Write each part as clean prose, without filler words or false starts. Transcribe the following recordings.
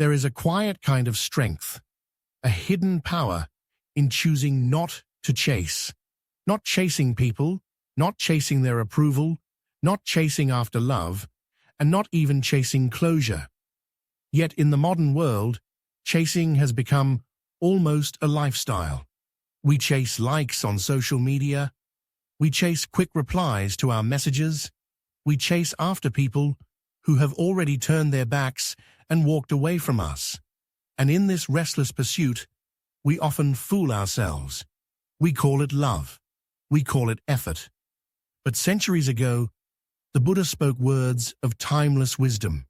There is a quiet kind of strength, a hidden power in choosing not to chase. Not chasing people, not chasing their approval, not chasing after love, and not even chasing closure. Yet in the modern world, chasing has become almost a lifestyle. We chase likes on social media. We chase quick replies to our messages. We chase after people who have already turned their backs and walked away from us. And in this restless pursuit, we often fool ourselves. We call it love. We call it effort. But centuries ago, the Buddha spoke words of timeless wisdom.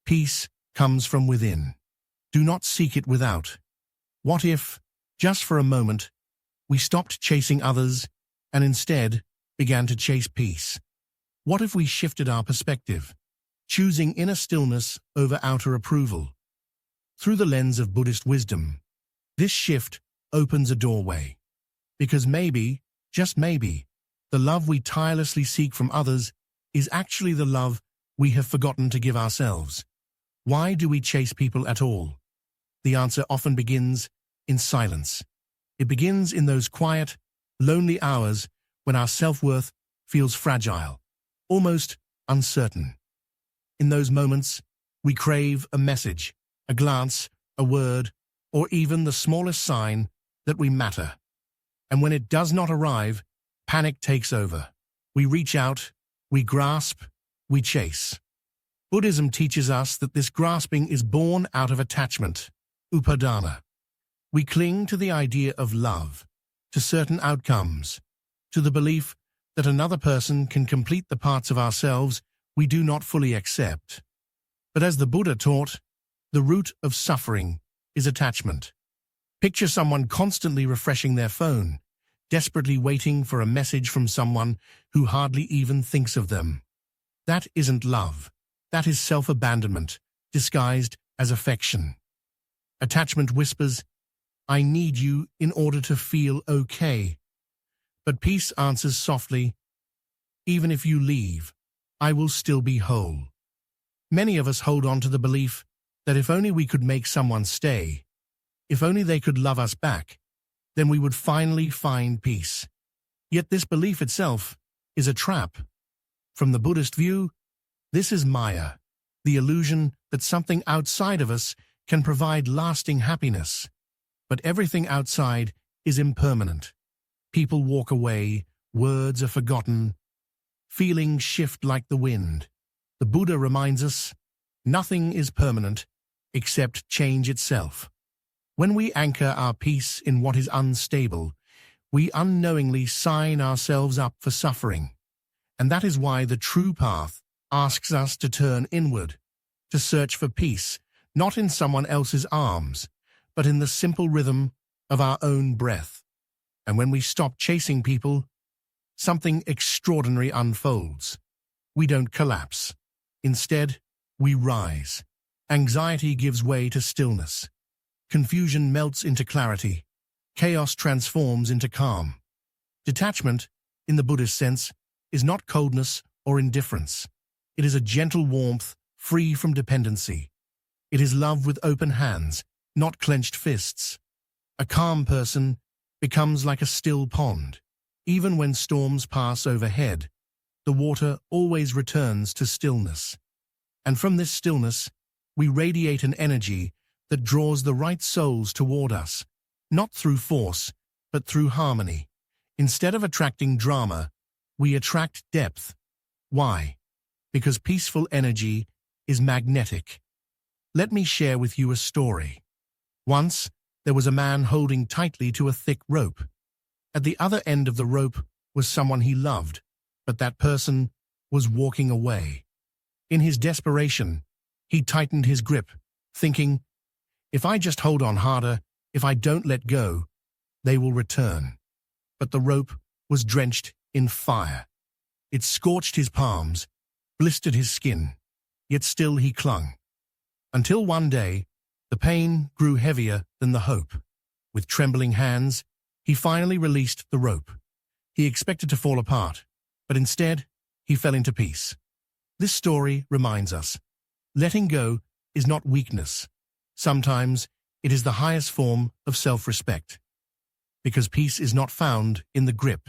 Peace comes from within. Do not seek it without. What if, just for a moment, we stopped chasing others and instead began to chase peace? What if we shifted our perspective, choosing inner stillness over outer approval? Through the lens of Buddhist wisdom, this shift opens a doorway. Because maybe, just maybe, the love we tirelessly seek from others is actually the love we have forgotten to give ourselves. Why do we chase people at all? The answer often begins in silence. It begins in those quiet, lonely hours when our self-worth feels fragile, almost uncertain. In those moments, we crave a message, a glance, a word, or even the smallest sign that we matter. And when it does not arrive, panic takes over. We reach out, we grasp, we chase. Buddhism teaches us that this grasping is born out of attachment, upadana. We cling to the idea of love, to certain outcomes, to the belief that another person can complete the parts of ourselves we do not fully accept. But as the Buddha taught, the root of suffering is attachment. Picture someone constantly refreshing their phone, desperately waiting for a message from someone who hardly even thinks of them. That isn't love. That is self-abandonment, disguised as affection. Attachment whispers, "I need you in order to feel okay." But peace answers softly, "Even if you leave, I will still be whole." Many of us hold on to the belief that if only we could make someone stay, if only they could love us back, then we would finally find peace. Yet this belief itself is a trap. From the Buddhist view, this is Maya, the illusion that something outside of us can provide lasting happiness. But everything outside is impermanent. People walk away, words are forgotten, feelings shift like the wind. The Buddha reminds us, nothing is permanent except change itself. When we anchor our peace in what is unstable, we unknowingly sign ourselves up for suffering. And that is why the true path asks us to turn inward, to search for peace, not in someone else's arms, but in the simple rhythm of our own breath. And when we stop chasing people, something extraordinary unfolds. We don't collapse. Instead, we rise. Anxiety gives way to stillness. Confusion melts into clarity. Chaos transforms into calm. Detachment, in the Buddhist sense, is not coldness or indifference. It is a gentle warmth, free from dependency. It is love with open hands, not clenched fists. A calm person becomes like a still pond. Even when storms pass overhead, the water always returns to stillness. And from this stillness, we radiate an energy that draws the right souls toward us, not through force, but through harmony. Instead of attracting drama, we attract depth. Why? Because peaceful energy is magnetic. Let me share with you a story. Once, there was a man holding tightly to a thick rope. At the other end of the rope was someone he loved, but that person was walking away. In his desperation, he tightened his grip, thinking, if I just hold on harder, if I don't let go, they will return. But the rope was drenched in fire. It scorched his palms, blistered his skin, yet still he clung. Until one day, the pain grew heavier than the hope. With trembling hands, he finally released the rope. He expected to fall apart, but instead, he fell into peace. This story reminds us, letting go is not weakness. Sometimes it is the highest form of self-respect, because peace is not found in the grip,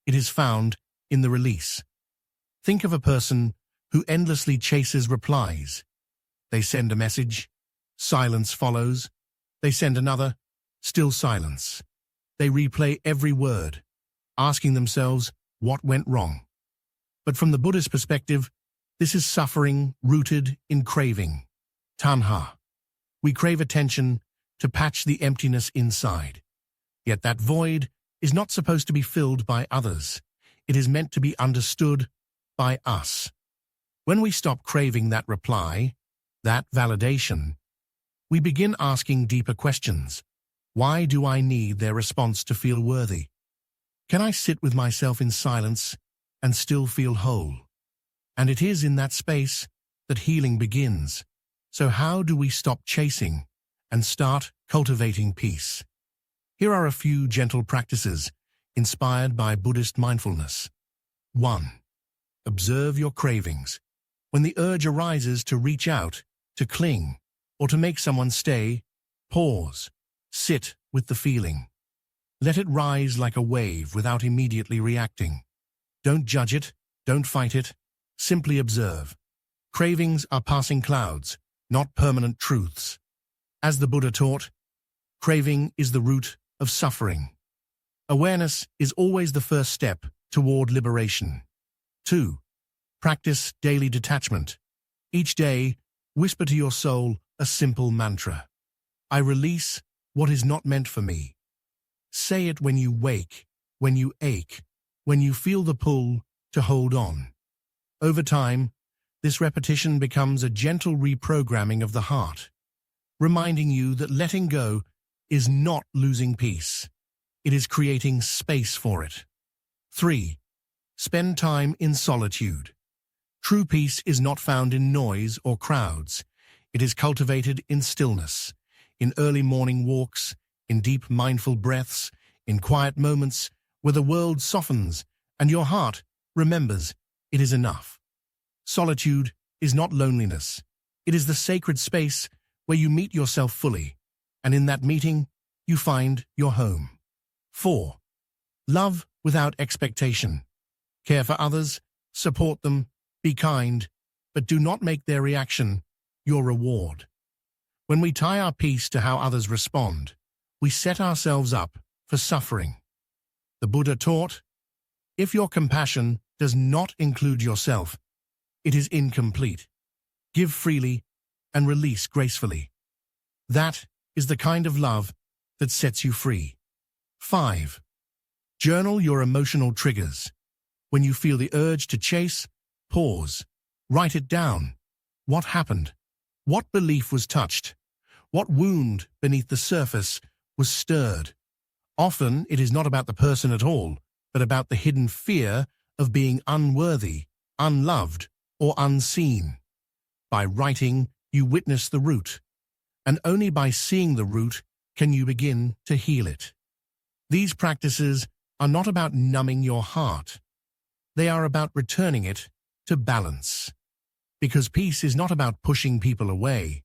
it is found in the release. Think of a person who endlessly chases replies. They send a message, silence follows. They send another, still silence. They replay every word, asking themselves what went wrong. But from the Buddhist perspective, this is suffering rooted in craving, tanha. We crave attention to patch the emptiness inside. Yet that void is not supposed to be filled by others. It is meant to be understood by us. When we stop craving that reply, that validation, we begin asking deeper questions. Why do I need their response to feel worthy? Can I sit with myself in silence and still feel whole? And it is in that space that healing begins. So how do we stop chasing and start cultivating peace? Here are a few gentle practices inspired by Buddhist mindfulness. 1. Observe your cravings. When the urge arises to reach out, to cling, or to make someone stay, pause. Sit with the feeling. Let it rise like a wave without immediately reacting. Don't judge it, don't fight it, simply observe. Cravings are passing clouds, not permanent truths. As the Buddha taught, craving is the root of suffering. Awareness is always the first step toward liberation. 2. Practice daily detachment. Each day, whisper to your soul a simple mantra. I release what is not meant for me. Say it when you wake, when you ache, when you feel the pull to hold on. Over time, this repetition becomes a gentle reprogramming of the heart, reminding you that letting go is not losing peace. It is creating space for it. 3. Spend time in solitude. True peace is not found in noise or crowds. It is cultivated in stillness, in early morning walks, in deep mindful breaths, in quiet moments where the world softens and your heart remembers it is enough. Solitude is not loneliness. It is the sacred space where you meet yourself fully, and in that meeting, you find your home. 4. Love without expectation. Care for others, support them, be kind, but do not make their reaction your reward. When we tie our peace to how others respond, we set ourselves up for suffering. The Buddha taught, if your compassion does not include yourself, it is incomplete. Give freely and release gracefully. That is the kind of love that sets you free. 5. Journal your emotional triggers. When you feel the urge to chase, pause. Write it down. What happened? What belief was touched? What wound beneath the surface was stirred? Often it is not about the person at all, but about the hidden fear of being unworthy, unloved, or unseen. By writing, you witness the root, and only by seeing the root can you begin to heal it. These practices are not about numbing your heart. They are about returning it to balance. Because peace is not about pushing people away.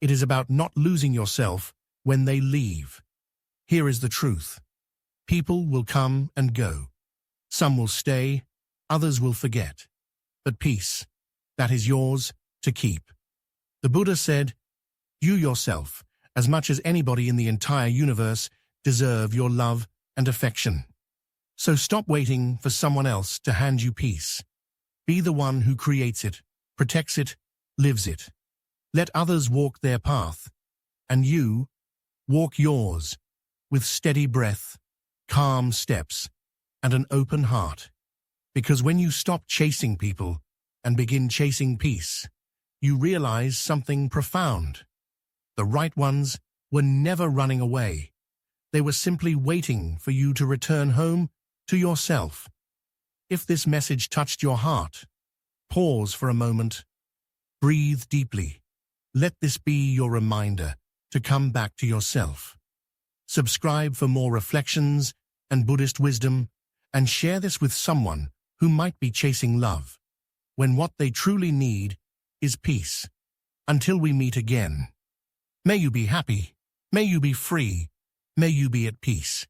It is about not losing yourself when they leave. Here is the truth. People will come and go. Some will stay, others will forget. But peace, that is yours to keep. The Buddha said, you yourself, as much as anybody in the entire universe, deserve your love and affection. So stop waiting for someone else to hand you peace. Be the one who creates it, protects it, lives it. Let others walk their path, and you walk yours with steady breath, calm steps, and an open heart. Because when you stop chasing people and begin chasing peace, you realize something profound. The right ones were never running away. They were simply waiting for you to return home to yourself. If this message touched your heart, pause for a moment. Breathe deeply. Let this be your reminder to come back to yourself. Subscribe for more reflections and Buddhist wisdom, and share this with someone who might be chasing love, when what they truly need is peace. Until we meet again. May you be happy. May you be free. May you be at peace.